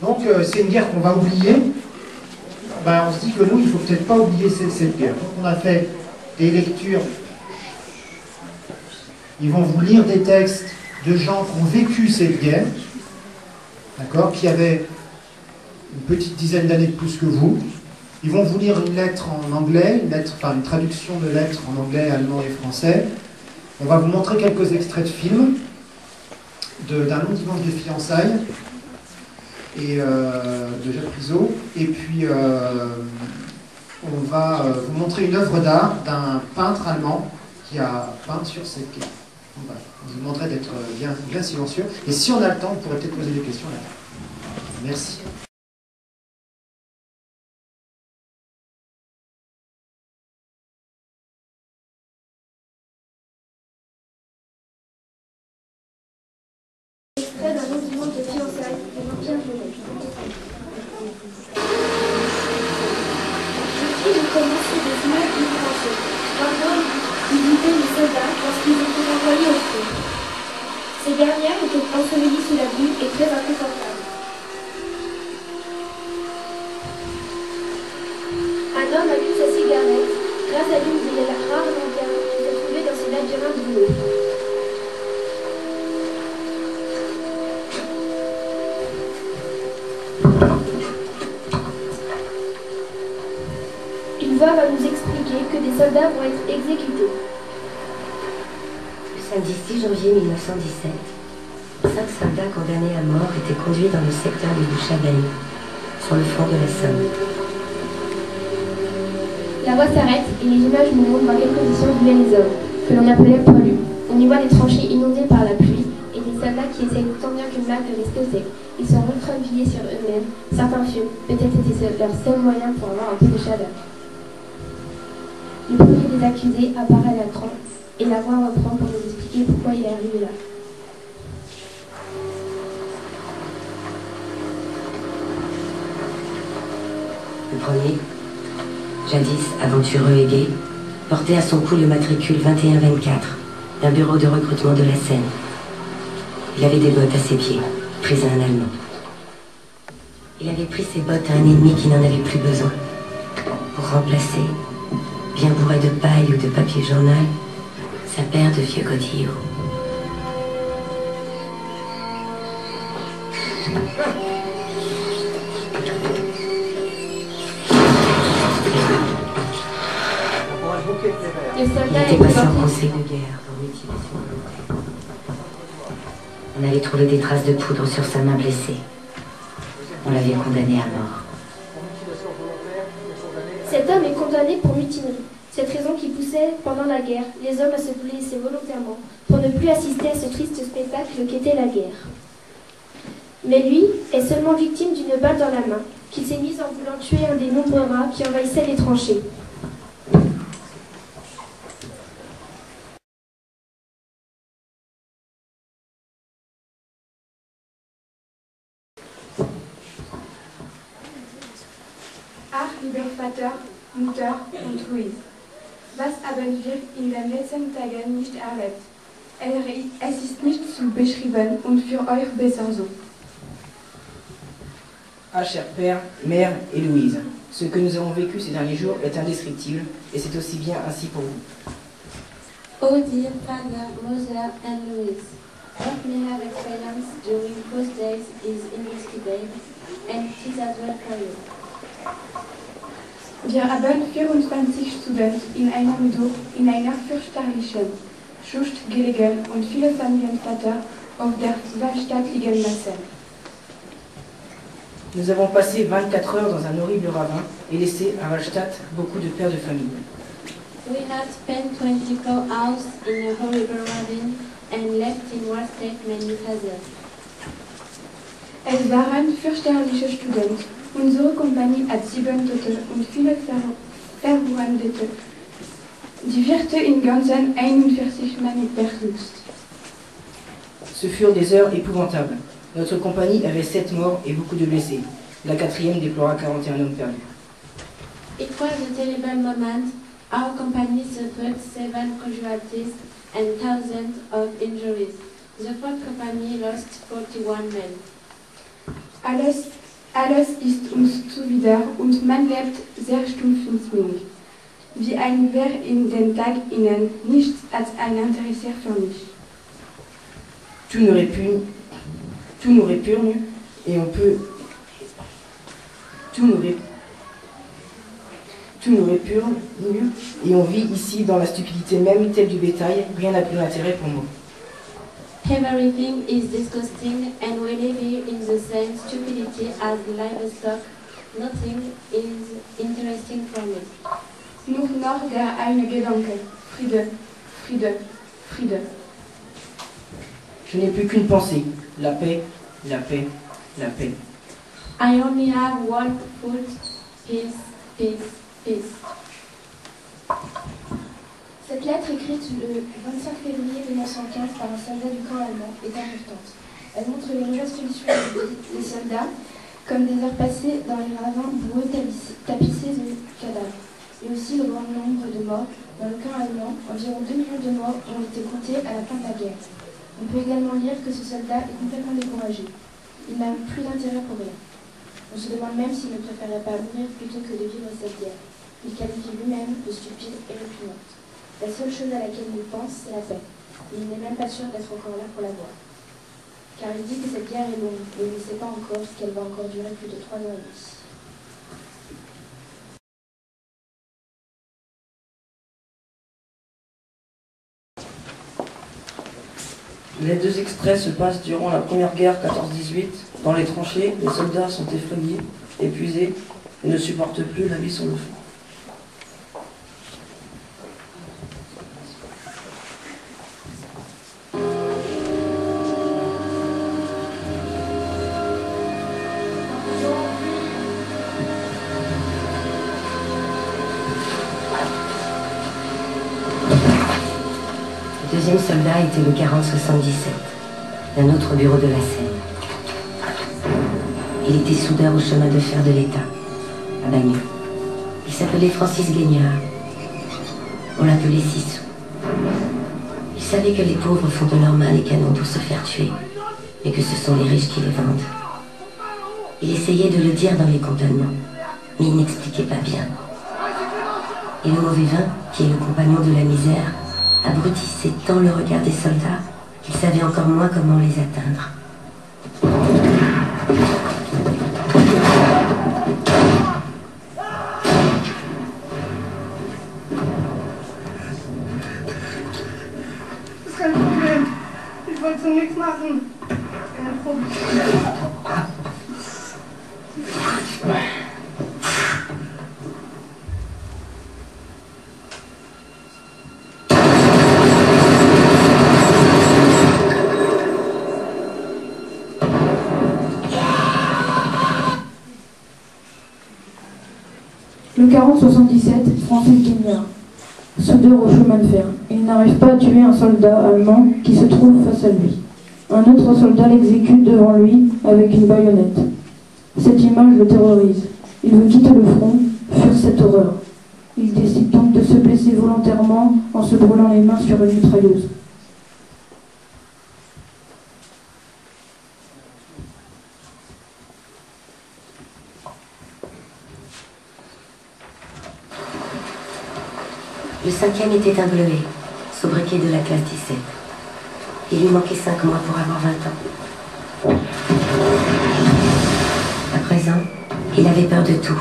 Donc c'est une guerre qu'on va oublier. Ben, on se dit que nous, il ne faut peut-être pas oublier cette guerre. Donc on a fait des lectures. Ils vont vous lire des textes de gens qui ont vécu cette guerre, d'accord, qui avaient une petite dizaine d'années de plus que vous. Ils vont vous lire une lettre en anglais, une traduction de lettres en anglais, allemand et français. On va vous montrer quelques extraits de films d'un long dimanche de fiançailles et de Jacques Prizot. Et puis on va vous montrer une œuvre d'art d'un peintre allemand qui a peint sur cette guerre. Voilà. Je vous demanderai d'être bien silencieux. Et si on a le temps, on pourrait peut-être poser des questions là. Merci. Extrait d'un long dimanche de fiançailles de Jean-Pierre Jeunet. Je pris de commencer des images du français. D'abord, il guidait les soldats lorsqu'ils étaient envoyés au front. Ces dernières étaient ensevelies sous la boue et très inconfortables. Un homme allume sa cigarette grâce à l'une des rares lanternes qui se trouvaient dans ces labyrinthes boueux. Une voix va nous expliquer que des soldats vont être exécutés. Le samedi 6 janvier 1917, 5 soldats condamnés à mort étaient conduits dans le secteur de Bouchabeille, sur le flanc de la Somme. La voix s'arrête et les images nous montrent dans quelles conditions vivaient les hommes, que l'on appelait poilus. On y voit des tranchées inondées par la pluie et des soldats qui essayent tant bien que mal de rester au sec. Ils sont recroquevillés sur eux-mêmes, certains fument, peut-être c'était leur seul moyen pour avoir un peu de chaleur. Le premier des accusés apparaît à l'écran et la voix reprend pour nous expliquer pourquoi il est arrivé là. Le premier, jadis aventureux et gai, portait à son cou le matricule 2124 d'un bureau de recrutement de la Seine. Il avait des bottes à ses pieds, prises à un Allemand. Il avait pris ses bottes à un ennemi qui n'en avait plus besoin, pour remplacer, bien bourré de paille ou de papier journal, sa paire de vieux godillots. Le soldat Il était passé en conseil de guerre pour mutilation volontaire. On avait trouvé des traces de poudre sur sa main blessée. On l'avait condamné à mort. Cet homme est condamné pour mutinerie. Cette raison qui poussait, pendant la guerre, les hommes à se blesser volontairement pour ne plus assister à ce triste spectacle qu'était la guerre. Mais lui est seulement victime d'une balle dans la main, qu'il s'est mise en voulant tuer un des nombreux rats qui envahissaient les tranchées. Ach, lieber Vater, Mutter und Louise, was haben wir in den letzten Tagen nicht erlebt? Es ist nicht zu beschreiben und für euch besser so. Ah, cher père, mère et Louise, ce que nous avons vécu ces derniers jours est indescriptible et c'est aussi bien ainsi pour vous. Oh dear father, mother and Louise, what we have experienced during those days is indescribable and it is as well for you. Wir haben 24 Studenten in einem Dorf in einer fürchterlichen Schucht gelegen und viele Familienväter auf der Werkstatt liegen lassen. Nous avons passé 24 heures dans un horrible ravin et laissé à Wallstatt beaucoup de pères de famille. We had spent 24 hours in a horrible ravine and left in Wallstatt many fathers. Es waren fürchterliche Studenten. Unsere Kompanie hat 7 Tote und viele Verwundete. Die vierte in ganzen 41 Mann verletzt. Ce furent des heures épouvantables. Notre compagnie avait 7 morts et beaucoup de blessés. La quatrième déplora 41 hommes perdus. It was a terrible moment. Our company suffered 7 casualties and thousands of injuries. The fourth company lost 41 men. Alles ist uns zuwider und man lebt sehr stumpfsinnig. Wie ein Wehr in den Tag innen, nichts als ein Interesse für mich. Tout nous répugne et on peut... Tout nous répugne et on vit ici dans la stupidité même telle du bétail, rien n'a plus d'intérêt pour moi. Everything is disgusting and we live here in the same stupidity as livestock. Nothing is interesting for me. Nur noch der eine Gedanke. Friede, Friede, Friede. Je n'ai plus qu'une pensée, la paix, la paix, la paix. I only have one thought, peace, peace, peace. Cette lettre écrite le 25 février 1915 par un soldat du camp allemand est importante. Elle montre les mauvaises conditions des soldats, comme des heures passées dans les ravins boueux tapissés de cadavres, et aussi le grand nombre de morts. Dans le camp allemand, environ 2 millions de morts ont été comptés à la fin de la guerre. On peut également lire que ce soldat est complètement découragé. Il n'a plus d'intérêt pour rien. On se demande même s'il ne préférait pas mourir plutôt que de vivre cette guerre. Il qualifie lui-même de stupide et répugnante. La seule chose à laquelle il pense, c'est la paix. Et il n'est même pas sûr d'être encore là pour la voir. Car il dit que cette guerre est longue, et il ne sait pas encore qu'elle va encore durer plus de 3 ans et demi. Les deux extraits se passent durant la première guerre 14-18. Dans les tranchées, les soldats sont effrayés, épuisés et ne supportent plus la vie sur le feu. Le deuxième soldat était le 4077, d'un autre bureau de la Seine. Il était soudeur au chemin de fer de l'État, à Bagneux. Il s'appelait Francis Guignard. On l'appelait Sissou. Il savait que les pauvres font de leurs mains les canons pour se faire tuer, et que ce sont les riches qui les vendent. Il essayait de le dire dans les cantonnements, mais il n'expliquait pas bien. Et le mauvais vin, qui est le compagnon de la misère, abrutissait tant le regard des soldats qu'ils savaient encore moins comment les atteindre. Das ist kein Problem. Ich wollte so nichts machen. Kein Problem. Le 4077, Francis Guignard, soudeur au chemin de fer. Il n'arrive pas à tuer un soldat allemand qui se trouve face à lui. Un autre soldat l'exécute devant lui avec une baïonnette. Cette image le terrorise. Il veut quitter le front, fuir cette horreur. Il décide donc de se blesser volontairement en se brûlant les mains sur une mitrailleuse. Le cinquième était un bleuet, sobriquet de la classe 17. Il lui manquait 5 mois pour avoir 20 ans. À présent, il avait peur de tout.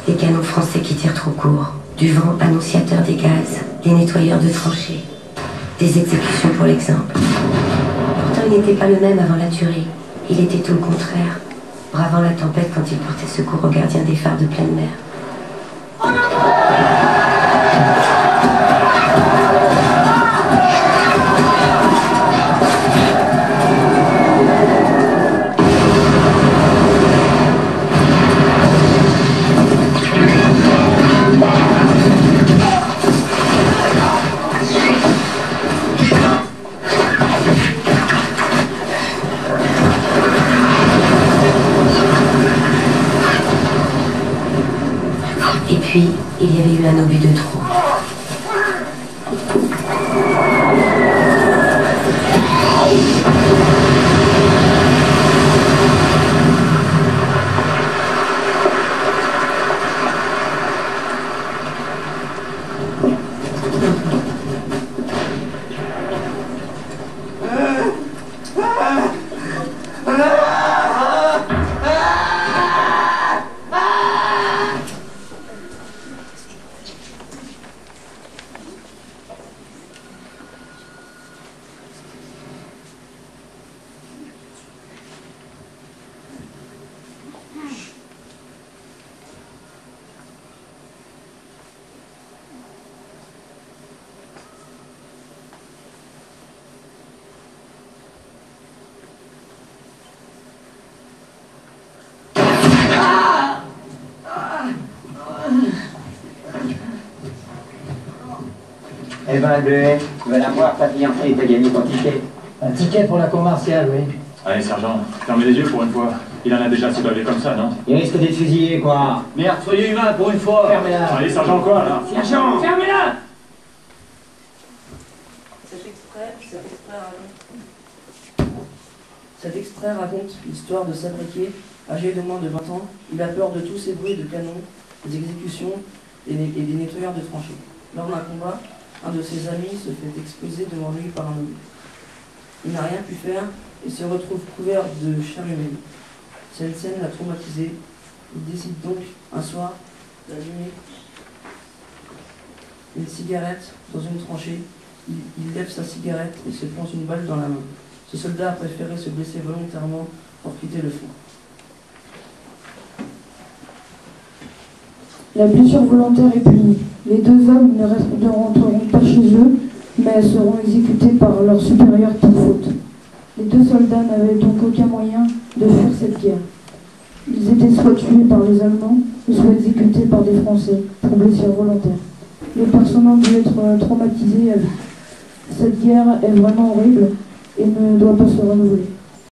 Des canons français qui tirent trop court, du vent annonciateur des gaz, des nettoyeurs de tranchées, des exécutions pour l'exemple. Pourtant, il n'était pas le même avant la tuerie. Il était tout le contraire, bravant la tempête quand il portait secours aux gardiens des phares de pleine mer. Et puis, il y avait eu un obus de trop. Eh ben, Bleuet, tu vas la voir, ta fiancée, t'as gagné ton ticket. Un ticket pour la cour martiale, oui. Allez, sergent, fermez les yeux pour une fois. Il en a déjà assez bavé comme ça, non? Il risque d'être fusillé, quoi. Merde, soyez humain pour une fois. Fermez-la. Allez, sergent, quoi, là? Sergent, fermez-la. Cet extrait raconte l'histoire de Sabriquet, âgé de moins de 20 ans. Il a peur de tous ces bruits de canons, des exécutions et des nettoyeurs de tranchées. Lors d'un combat, un de ses amis se fait exploser devant lui par un homme. Il n'a rien pu faire et se retrouve couvert de chair humaine. Cette scène l'a traumatisé. Il décide donc, un soir, d'allumer une cigarette dans une tranchée. Il lève sa cigarette et se plante une balle dans la main. Ce soldat a préféré se blesser volontairement pour quitter le front. La blessure volontaire est punie. Les deux hommes ne rentreront pas chez eux, mais seront exécutés par leurs supérieurs pour faute. Les deux soldats n'avaient donc aucun moyen de fuir cette guerre. Ils étaient soit tués par les Allemands, soit exécutés par des Français pour blessure volontaire. Les personnes ont dû être traumatisées à vie. Cette guerre est vraiment horrible et ne doit pas se renouveler.